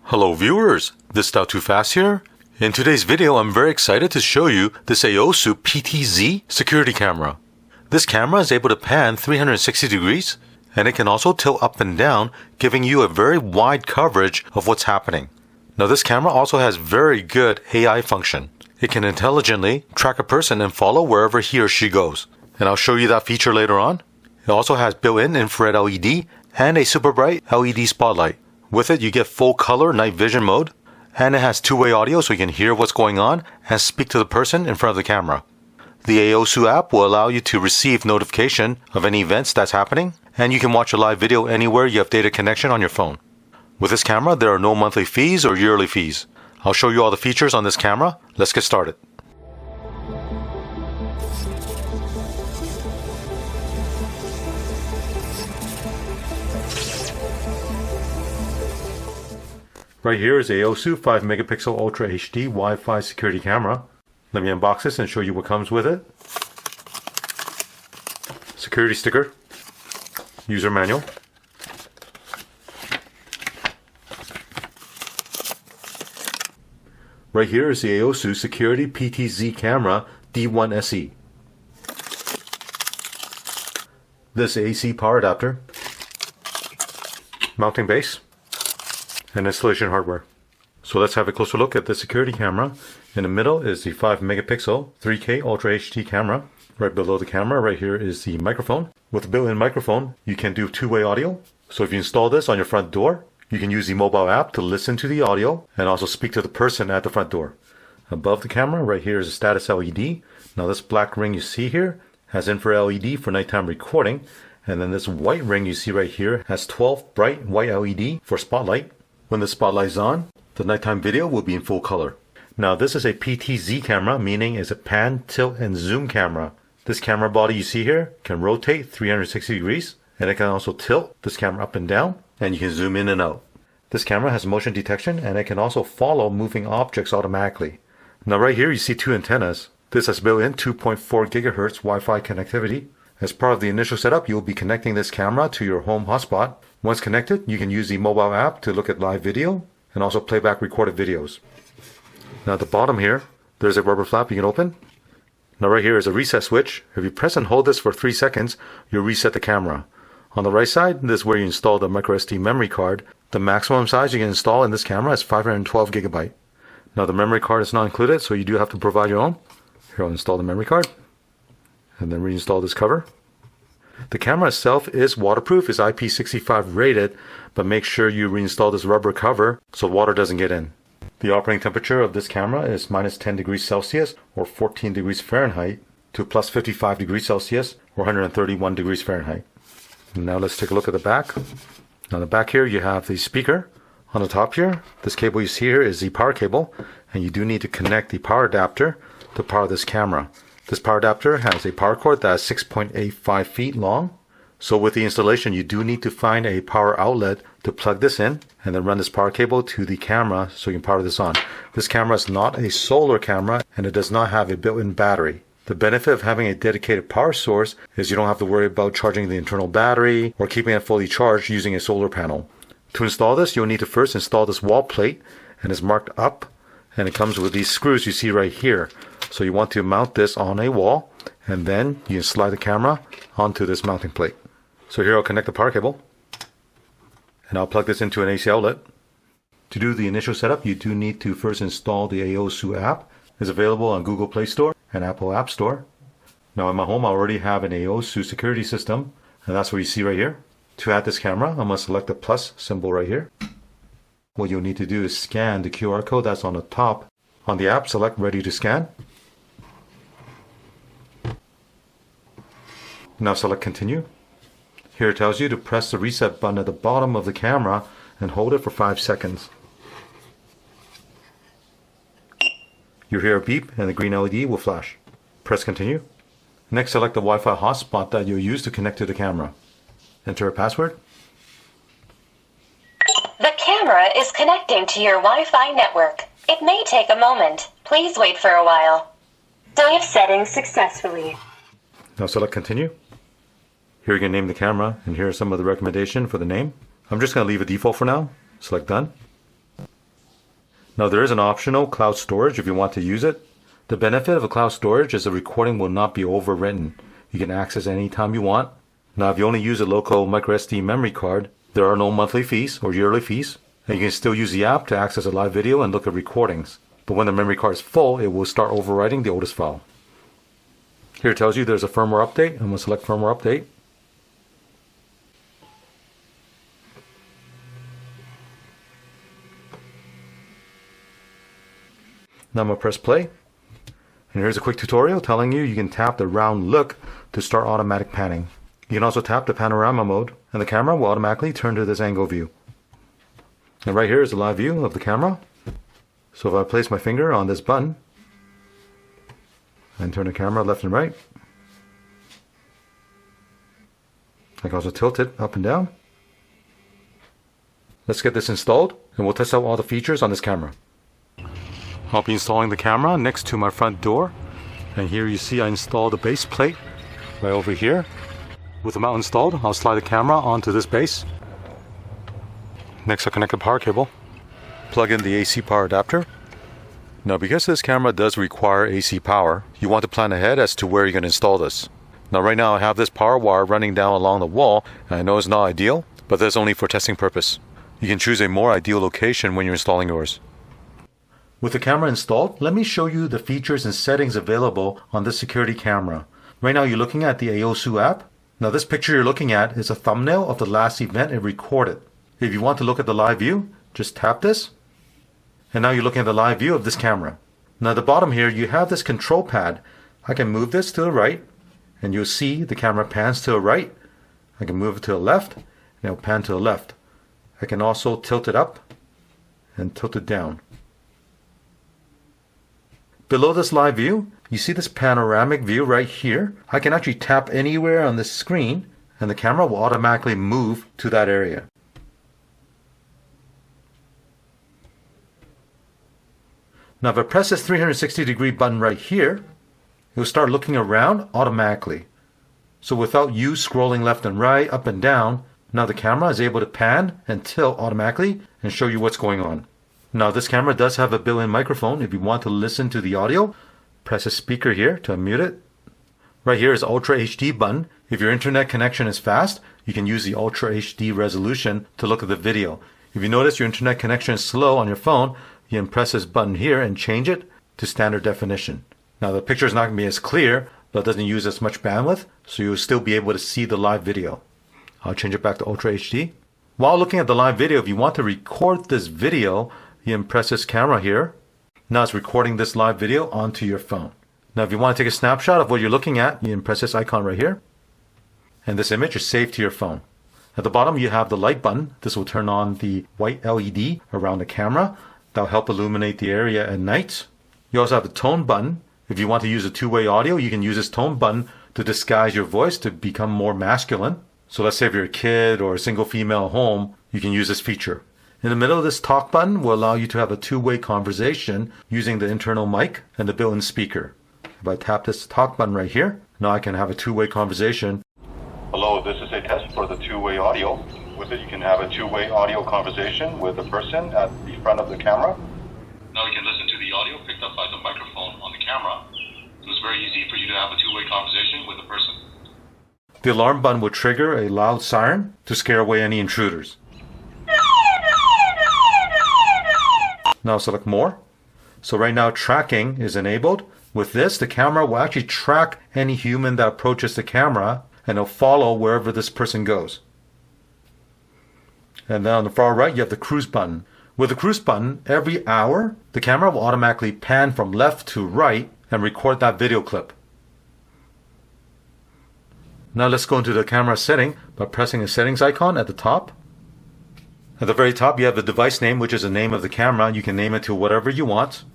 Hello viewers, this Too Fast here. In today's video, I'm very excited to show you this AOSU PTZ security camera. This camera is able to pan 360 degrees and it can also tilt up and down, giving you a very wide coverage of what's happening. Now this camera also has very good AI function. It can intelligently track a person and follow wherever he or she goes. And I'll show you that feature later on. It also has built-in infrared LED and a super bright LED spotlight. With it, you get full color night vision mode, and it has two-way audio so you can hear what's going on and speak to the person in front of the camera. The AOSU app will allow you to receive notification of any events that's happening, and you can watch a live video anywhere you have data connection on your phone. With this camera, there are no monthly fees or yearly fees. I'll show you all the features on this camera. Let's get started. Right here is AOSU 5 megapixel Ultra HD Wi-Fi security camera. Let me unbox this and show you what comes with it. Security sticker, user manual, right here is the AOSU Security PTZ camera D1 SE. This AC power adapter, mounting base, and installation hardware. So let's have a closer look at the security camera. In the middle is the 5 megapixel 3K Ultra HD camera. Right below the camera, right here is the microphone. With the built-in microphone, you can do two-way audio. So if you install this on your front door, you can use the mobile app to listen to the audio and also speak to the person at the front door. Above the camera, right here is a status LED. Now this black ring you see here has infrared LED for nighttime recording. And then this white ring you see right here has 12 bright white LED for spotlight. When the spotlight is on, the nighttime video will be in full color. Now this is a PTZ camera, meaning it's a pan, tilt, and zoom camera. This camera body you see here can rotate 360 degrees, and it can also tilt this camera up and down, and you can zoom in and out. This camera has motion detection, and it can also follow moving objects automatically. Now right here you see two antennas. This has built-in 2.4 gigahertz Wi-Fi connectivity. As part of the initial setup, you will be connecting this camera to your home hotspot. Once connected, you can use the mobile app to look at live video and also play back recorded videos. Now at the bottom here, there's a rubber flap you can open. Now right here is a reset switch. If you press and hold this for 3 seconds, you'll reset the camera. On the right side, this is where you install the microSD memory card. The maximum size you can install in this camera is 512 gigabyte. Now the memory card is not included, so you do have to provide your own. Here, I'll install the memory card and then reinstall this cover. The camera itself is waterproof, is IP65 rated, but make sure you reinstall this rubber cover so water doesn't get in. The operating temperature of this camera is minus 10 degrees Celsius or 14 degrees Fahrenheit to plus 55 degrees Celsius or 131 degrees Fahrenheit. Now let's take a look at the back. On the back here you have the speaker. On the top here, this cable you see here is the power cable, and you do need to connect the power adapter to power this camera. This power adapter has a power cord that is 6.85 feet long. So with the installation, you do need to find a power outlet to plug this in and then run this power cable to the camera so you can power this on. This camera is not a solar camera and it does not have a built-in battery. The benefit of having a dedicated power source is you don't have to worry about charging the internal battery or keeping it fully charged using a solar panel. To install this, you'll need to first install this wall plate, and it's marked up, and it comes with these screws you see right here. So you want to mount this on a wall, and then you can slide the camera onto this mounting plate. So here I'll connect the power cable, and I'll plug this into an AC outlet. To do the initial setup, you do need to first install the AOSU app. It's available on Google Play Store and Apple App Store. Now in my home, I already have an AOSU security system, and that's what you see right here. To add this camera, I'm going to select the plus symbol right here. What you'll need to do is scan the QR code that's on the top. On the app, select Ready to Scan. Now select Continue. Here it tells you to press the reset button at the bottom of the camera and hold it for 5 seconds. You'll hear a beep and the green LED will flash. Press Continue. Next, select the Wi-Fi hotspot that you'll use to connect to the camera. Enter a password. The camera is connecting to your Wi-Fi network. It may take a moment. Please wait for a while. Save settings successfully. Now select Continue. Here you can name the camera, and here are some of the recommendations for the name. I'm just going to leave a default for now. Select Done. Now there is an optional cloud storage if you want to use it. The benefit of a cloud storage is the recording will not be overwritten. You can access anytime you want. Now if you only use a local microSD memory card, there are no monthly fees or yearly fees. And you can still use the app to access a live video and look at recordings. But when the memory card is full, it will start overwriting the oldest file. Here it tells you there's a firmware update. I'm going to select firmware update. Now I'm going to press play. And here's a quick tutorial telling you can tap the round look to start automatic panning. You can also tap the panorama mode and the camera will automatically turn to this angle view. And right here is a live view of the camera. So if I place my finger on this button and turn the camera left and right, I can also tilt it up and down. Let's get this installed and we'll test out all the features on this camera. I'll be installing the camera next to my front door. And here you see I installed a base plate right over here. With the mount installed, I'll slide the camera onto this base. Next I'll connect the power cable. Plug in the AC power adapter. Now because this camera does require AC power, you want to plan ahead as to where you're going to install this. Now right now I have this power wire running down along the wall, and I know it's not ideal, but that's only for testing purpose. You can choose a more ideal location when you're installing yours. With the camera installed, let me show you the features and settings available on this security camera. Right now you're looking at the AOSU app. Now this picture you're looking at is a thumbnail of the last event it recorded. If you want to look at the live view, just tap this. And now you're looking at the live view of this camera. Now at the bottom here you have this control pad. I can move this to the right and you'll see the camera pans to the right. I can move it to the left and it'll pan to the left. I can also tilt it up and tilt it down. Below this live view, you see this panoramic view right here. I can actually tap anywhere on this screen and the camera will automatically move to that area. Now if I press this 360-degree button right here, it will start looking around automatically. So without you scrolling left and right, up and down, now the camera is able to pan and tilt automatically and show you what's going on. Now this camera does have a built-in microphone. If you want to listen to the audio, press a speaker here to unmute it. Right here is the Ultra HD button. If your internet connection is fast, you can use the Ultra HD resolution to look at the video. If you notice your internet connection is slow on your phone, you can press this button here and change it to standard definition. Now the picture is not going to be as clear, but it doesn't use as much bandwidth, so you'll still be able to see the live video. I'll change it back to Ultra HD. While looking at the live video, if you want to record this video, you can press this camera here. Now it's recording this live video onto your phone. Now if you want to take a snapshot of what you're looking at, you can press this icon right here. And this image is saved to your phone. At the bottom you have the light button. This will turn on the white LED around the camera. That'll help illuminate the area at night. You also have the tone button. If you want to use a two-way audio, you can use this tone button to disguise your voice to become more masculine. So let's say if you're a kid or a single female at home, you can use this feature. In the middle of this talk button will allow you to have a two-way conversation using the internal mic and the built-in speaker. If I tap this talk button right here, now I can have a two-way conversation. Hello, this is a test for the two-way audio. With it, you can have a two-way audio conversation with a person at the front of the camera. Now you can listen to the audio picked up by the microphone on the camera. So it's very easy for you to have a two-way conversation with a person. The alarm button will trigger a loud siren to scare away any intruders. Now select more. So right now tracking is enabled. With this, the camera will actually track any human that approaches the camera and it'll follow wherever this person goes. And then on the far right, you have the cruise button. With the cruise button, every hour, the camera will automatically pan from left to right and record that video clip. Now let's go into the camera setting by pressing the settings icon at the top. At the very top, you have the device name, which is the name of the camera. You can name it to whatever you want.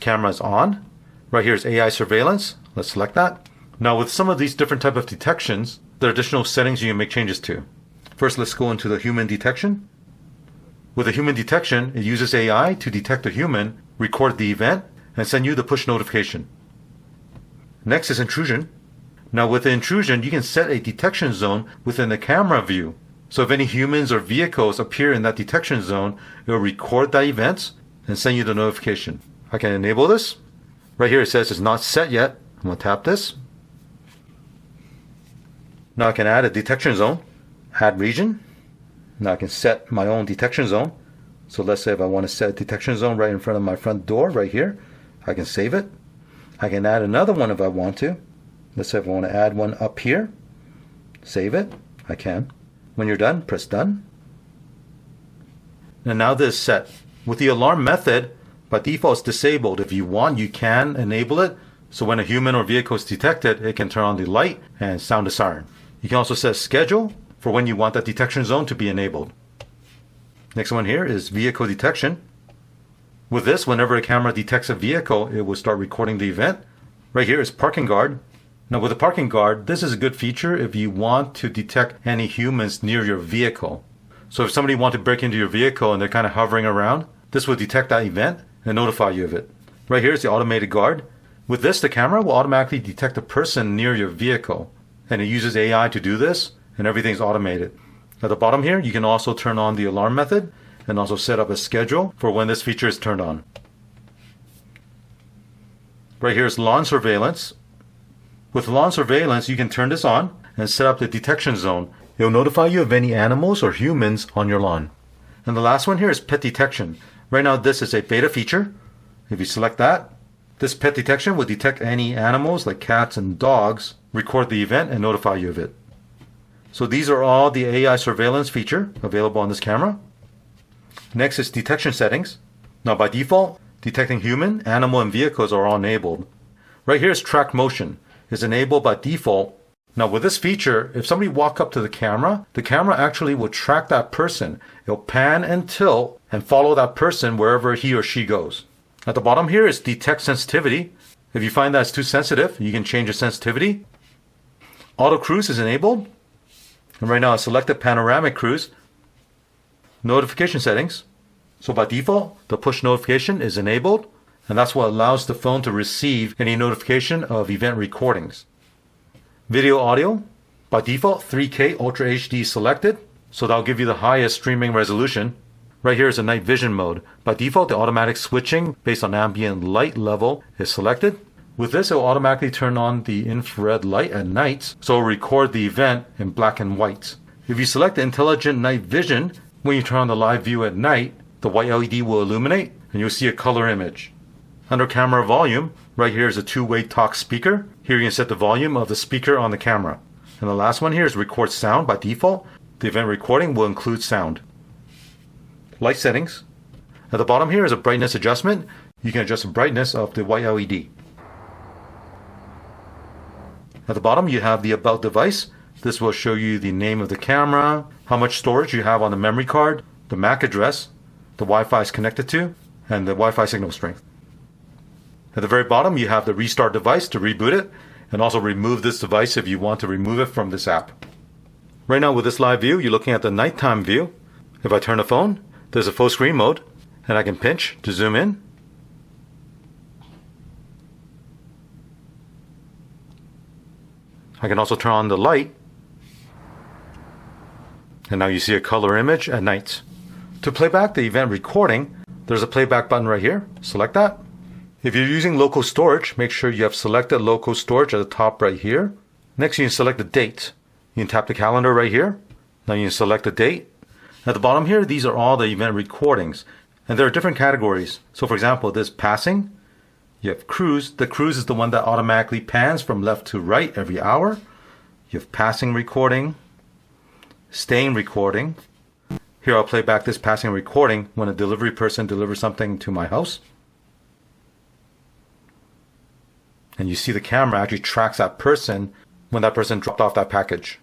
Camera is on. Right here is AI surveillance. Let's select that. Now with some of these different type of detections, there are additional settings you can make changes to. First, let's go into the human detection. With the human detection, it uses AI to detect a human, record the event, and send you the push notification. Next is intrusion. Now with the intrusion, you can set a detection zone within the camera view. So if any humans or vehicles appear in that detection zone, it will record that event and send you the notification. I can enable this. Right here it says it's not set yet. I'm going to tap this. Now I can add a detection zone, add region. Now I can set my own detection zone. So let's say if I want to set a detection zone right in front of my front door right here, I can save it. I can add another one if I want to. Let's say if I want to add one up here, save it, I can. When you're done, press done. And now this is set. With the alarm method, by default it's disabled. If you want, you can enable it. So when a human or vehicle is detected, it can turn on the light and sound a siren. You can also set a schedule for when you want that detection zone to be enabled. Next one here is vehicle detection. With this, whenever a camera detects a vehicle, it will start recording the event. Right here is parking guard. Now with the parking guard, this is a good feature if you want to detect any humans near your vehicle. So if somebody wants to break into your vehicle and they're kind of hovering around, this will detect that event and notify you of it. Right here is the automated guard. With this, the camera will automatically detect a person near your vehicle. And it uses AI to do this, and everything's automated. At the bottom here, you can also turn on the alarm method and also set up a schedule for when this feature is turned on. Right here is lawn surveillance. With lawn surveillance, you can turn this on and set up the detection zone. It will notify you of any animals or humans on your lawn. And the last one here is pet detection. Right now, this is a beta feature. If you select that, this pet detection will detect any animals like cats and dogs, record the event, and notify you of it. So these are all the AI surveillance feature available on this camera. Next is detection settings. Now by default, detecting human, animal, and vehicles are all enabled. Right here is track motion. It's enabled by default. Now with this feature, if somebody walk up to the camera actually will track that person. It'll pan and tilt and follow that person wherever he or she goes. At the bottom here is detect sensitivity. If you find that it's too sensitive, you can change the sensitivity. Auto cruise is enabled. And right now I selected panoramic cruise. Notification settings. So by default, the push notification is enabled, and that's what allows the phone to receive any notification of event recordings. Video audio, by default, 3K Ultra HD selected, so that'll give you the highest streaming resolution. Right here is a night vision mode. By default, the automatic switching based on ambient light level is selected. With this, it will automatically turn on the infrared light at night, so it will record the event in black and white. If you select the intelligent night vision, when you turn on the live view at night, the white LED will illuminate and you'll see a color image. Under camera volume, right here is a two-way talk speaker. Here you can set the volume of the speaker on the camera. And the last one here is record sound. By default, the event recording will include sound. Light settings. At the bottom here is a brightness adjustment. You can adjust the brightness of the white LED. At the bottom you have the About device. This will show you the name of the camera, how much storage you have on the memory card, the MAC address, the Wi-Fi is connected to, and the Wi-Fi signal strength. At the very bottom you have the restart device to reboot it, and also remove this device if you want to remove it from this app. Right now with this live view, you're looking at the nighttime view. If I turn the phone, there's a full screen mode, and I can pinch to zoom in. I can also turn on the light, and now you see a color image at night. To play back the event recording, there's a playback button right here. Select that. If you're using local storage, make sure you have selected local storage at the top right here. Next, you can select the date. You can tap the calendar right here. Now you can select the date. At the bottom here, these are all the event recordings, and there are different categories. So for example, this passing. You have cruise. The cruise is the one that automatically pans from left to right every hour. You have passing recording, staying recording. Here I'll play back this passing recording when a delivery person delivers something to my house. And you see the camera actually tracks that person when that person dropped off that package.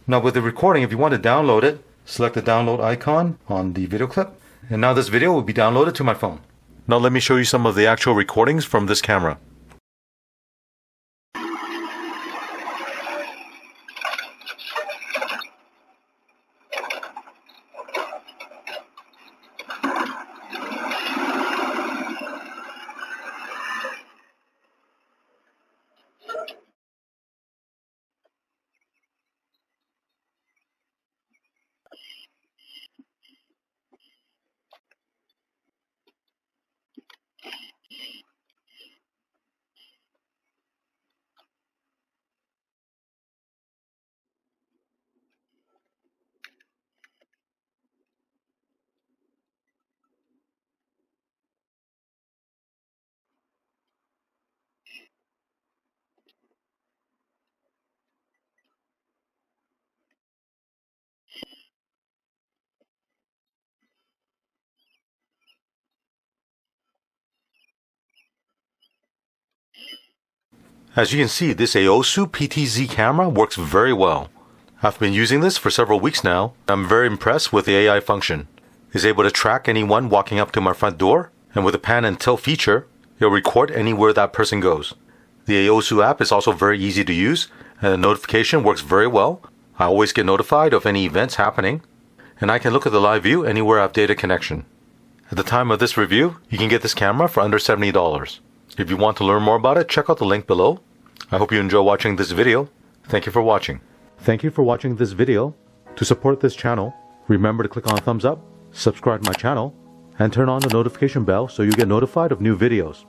Now with the recording, if you want to download it, select the download icon on the video clip. And now this video will be downloaded to my phone. Now let me show you some of the actual recordings from this camera. As you can see, this AOSU PTZ camera works very well. I've been using this for several weeks now. I'm very impressed with the AI function. It's able to track anyone walking up to my front door, and with the pan and tilt feature, it'll record anywhere that person goes. The AOSU app is also very easy to use, and the notification works very well. I always get notified of any events happening, and I can look at the live view anywhere I have data connection. At the time of this review, you can get this camera for under $70. If you want to learn more about it, check out the link below. I hope you enjoy watching this video. Thank you for watching. Thank you for watching this video. To support this channel, remember to click on thumbs up, subscribe to my channel, and turn on the notification bell so you get notified of new videos.